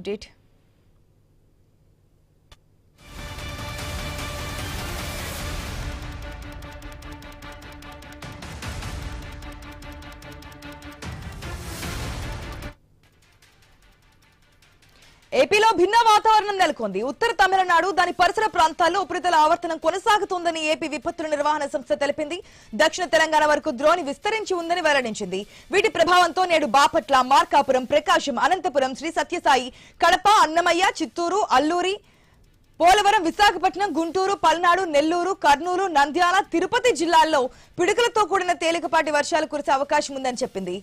Update. ఏపీలో భిన్న వాతావరణం నెలకొంది. ఉత్తర తమిళనాడు దాని పరిసర ప్రాంతాల్లో ఉపరితల ఆవర్తనం కొనసాగుతోందని ఏపీ విపత్తుల నిర్వహణ సంస్థ తెలిపింది. దక్షిణ తెలంగాణ వరకు ద్రోణి విస్తరించి ఉందని వెల్లడించింది. వీటి ప్రభావంతో నేడు బాపట్ల, మార్కాపురం, ప్రకాశం, అనంతపురం, శ్రీ సత్యసాయి, కడప, అన్నమయ్య, చిత్తూరు, అల్లూరి, పోలవరం, విశాఖపట్నం, గుంటూరు, పల్నాడు, నెల్లూరు, కర్నూలు, నంద్యాల, తిరుపతి జిల్లాల్లో పిడుగులతో కూడిన తేలికపాటి వర్షాలు కురిసే అవకాశం ఉందని చెప్పింది.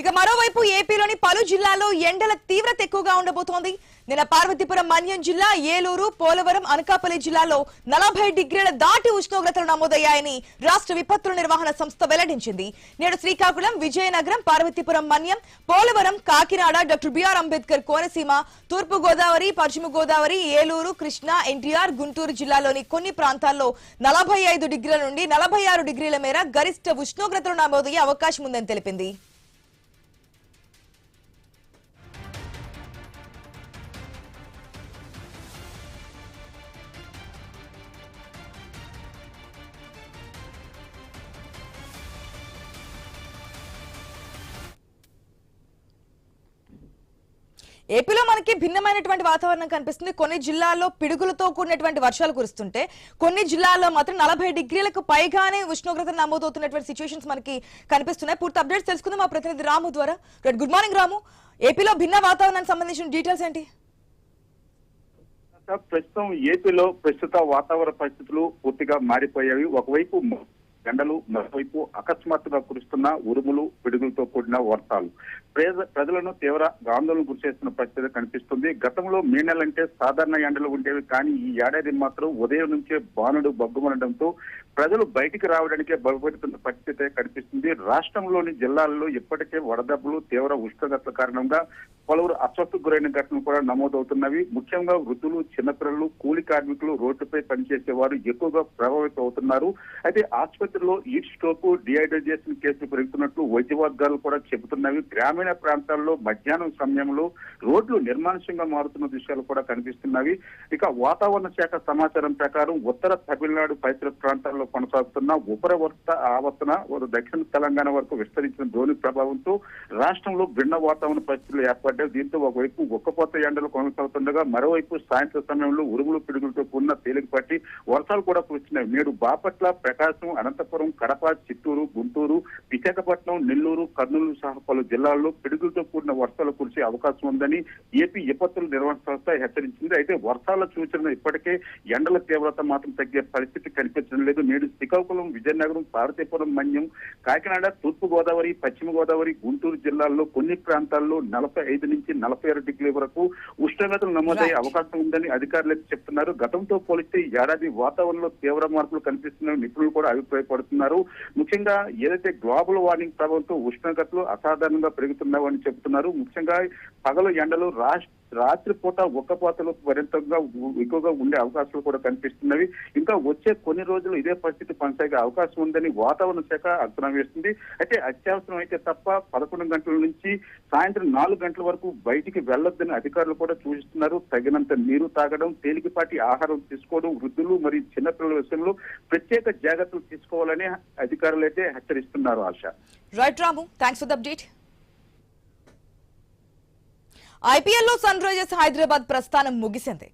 ఇక మరోవైపు ఏపీలోని పలు జిల్లాల్లో ఎండల తీవ్రత ఎక్కువగా ఉండబోతోంది. నిన్న పార్వతీపురం, మన్యం జిల్లా, ఏలూరు, పోలవరం, అనకాపల్లి జిల్లాలో 40 డిగ్రీల దాటి ఉష్ణోగ్రతలు నమోదయ్యాయని రాష్ట్ర విపత్తుల నిర్వహణ సంస్థ వెల్లడించింది. నేడు శ్రీకాకుళం, విజయనగరం, పార్వతీపురం, మన్యం, పోలవరం, కాకినాడ, డాక్టర్ బిఆర్ అంబేద్కర్ కోనసీమ, తూర్పు గోదావరి, పశ్చిమ గోదావరి, ఏలూరు, కృష్ణా, ఎన్టీఆర్, గుంటూరు జిల్లాలోని కొన్ని ప్రాంతాల్లో 45 డిగ్రీల నుండి 46 డిగ్రీల మేర గరిష్ట ఉష్ణోగ్రతలు నమోదయ్యే అవకాశం ఉందని తెలిపింది. ఏపీలో మనకి భిన్నమైనటువంటి వాతావరణం కనిపిస్తుంది. కొన్ని జిల్లాల్లో పిడుగులతో కూడినటువంటి వర్షాలు కురుస్తుంటే కొన్ని జిల్లాల్లో మాత్రం 40 డిగ్రీలకు పైగానే ఉష్ణోగ్రతలు నమోదవుతున్నటువంటి సిచ్యువేషన్స్ మనకి కనిపిస్తున్నాయి. పూర్తి అప్డేట్స్ తెలుసుకుందాం మా ప్రతినిధి రాము ద్వారా. గుడ్ మార్నింగ్ రాము, ఏపీలో భిన్న వాతావరణానికి సంబంధించిన డీటెయిల్స్ ఏంటి? ప్రస్తుతం ఏపీలో ప్రస్తుత వాతావరణ పరిస్థితులు పూర్తిగా మారిపోయాయి. ఒకవైపు ఎండలు, మరోవైపు అకస్మాత్తుగా కురుస్తున్న ఉరుములు, పిడుగులతో కూడిన వర్షాలు ప్రజలను తీవ్ర ఆందోళన గురిచేస్తున్న పరిస్థితి కనిపిస్తుంది. గతంలో మే నెలంటే సాధారణ ఎండలు ఉండేవి, కానీ ఈ ఏడాది మాత్రం ఉదయం నుంచే బాణుడు బగ్గుమనడంతో ప్రజలు బయటికి రావడానికే భయపడుతున్న పరిస్థితి కనిపిస్తుంది. రాష్ట్రంలోని జిల్లాల్లో ఇప్పటికే వడదెబ్బలు, తీవ్ర ఉష్ణోగ్రతల కారణంగా పలువురు అస్వస్థకు గురైన ఘటనలు కూడా నమోదవుతున్నవి. ముఖ్యంగా వృద్ధులు, చిన్నపిల్లలు, కూలి కార్మికులు, రోడ్డుపై పనిచేసేవారు ఎక్కువగా ప్రభావితం అవుతున్నారు. అయితే ఆసుపత్రిలో హీట్ స్ట్రోక్, డిహైడ్రేషన్ కేసులు పెరుగుతున్నట్లు వైద్య వర్గాలు కూడా చెబుతున్నవి. గ్రామీణ ప్రాంతాల్లో మధ్యాహ్నం సమయంలో రోడ్లు నిర్మానుష్యంగా మారుతున్న దృశ్యాలు కూడా కనిపిస్తున్నవి. ఇక వాతావరణ శాఖ సమాచారం ప్రకారం ఉత్తర తమిళనాడు పరిసర ప్రాంతాల్లో కొనసాగుతున్న ఉపరివర్త ఆవర్తన దక్షిణ తెలంగాణ వరకు విస్తరించిన ద్రోణి ప్రభావంతో రాష్ట్రంలో భిన్న వాతావరణ పరిస్థితులు ఏర్పడ్డాయి. దీంతో ఒకవైపు ఉక్కపోత ఎండలు కొనసాగుతుండగా మరోవైపు సాయంత్రం సమయంలో ఉరుములు, పిడుగులతో కూడిన తేలికపాటి వర్షాలు కూడా కురుస్తున్నాయి. నేడు బాపట్ల, ప్రకాశం, అనంతపురం, కడప, చిత్తూరు, గుంటూరు, విశాఖపట్నం, నెల్లూరు, కర్నూలు సహా పలు జిల్లాల్లో పిడుగులతో కూడిన వర్షాలు కురిసే అవకాశం ఉందని ఏపీ విపత్తుల నిర్వహణ సంస్థ హెచ్చరించింది. అయితే వర్షాల సూచన ఇప్పటికే ఎండల తీవ్రత మాత్రం తగ్గే పరిస్థితి కనిపించడం లేదు. నేడు శ్రీకాకుళం, విజయనగరం, పార్వతీపురం, మన్యం, కాకినాడ, తూర్పు గోదావరి, పశ్చిమ గోదావరి, గుంటూరు జిల్లాల్లో కొన్ని ప్రాంతాల్లో 45 నుంచి 46 డిగ్రీల వరకు ఉష్ణోగ్రతలు నమోదయ్యే అవకాశం ఉందని అధికారులు చెప్తున్నారు. గతంతో పోలిస్తే ఏడాది వాతావరణంలో తీవ్ర మార్పులు కనిపిస్తున్నాయని నిపుణులు కూడా అభిప్రాయపడుతున్నారు. ముఖ్యంగా ఏదైతే గ్లోబల్ వార్మింగ్ ప్రభావంతో ఉష్ణోగ్రతలు అసాధారణంగా పెరుగుతున్నాయని చెబుతున్నారు. ముఖ్యంగా పగలు ఎండలు, రాత్రిపూట ఉక్కపోతలు మరింతగా ఎక్కువగా ఉండే అవకాశాలు కూడా కనిపిస్తున్నవి. ఇంకా వచ్చే కొన్ని రోజులు ఇదే పరిస్థితి కొనసాగే అవకాశం ఉందని వాతావరణ శాఖ అంచనా వేస్తుంది. అయితే అత్యవసరం అయితే తప్ప 11 గంటల నుంచి సాయంత్రం 4 గంటల వరకు బయటికి వెళ్లొద్దని అధికారులు కూడా సూచిస్తున్నారు. తగినంత నీరు తాగడం, తేలికపాటి ఆహారం తీసుకోవడం, వృద్ధులు మరియు చిన్నపిల్లల విషయంలో ప్రత్యేక జాగ్రత్తలు తీసుకోవాలని అధికారులు అయితే హెచ్చరిస్తున్నారు. ఆశ. Right Ramu, thanks for the update. ఐపీఎల్లో సన్ రైజర్స్ హైదరాబాద్ ప్రస్థానం ముగిసింది.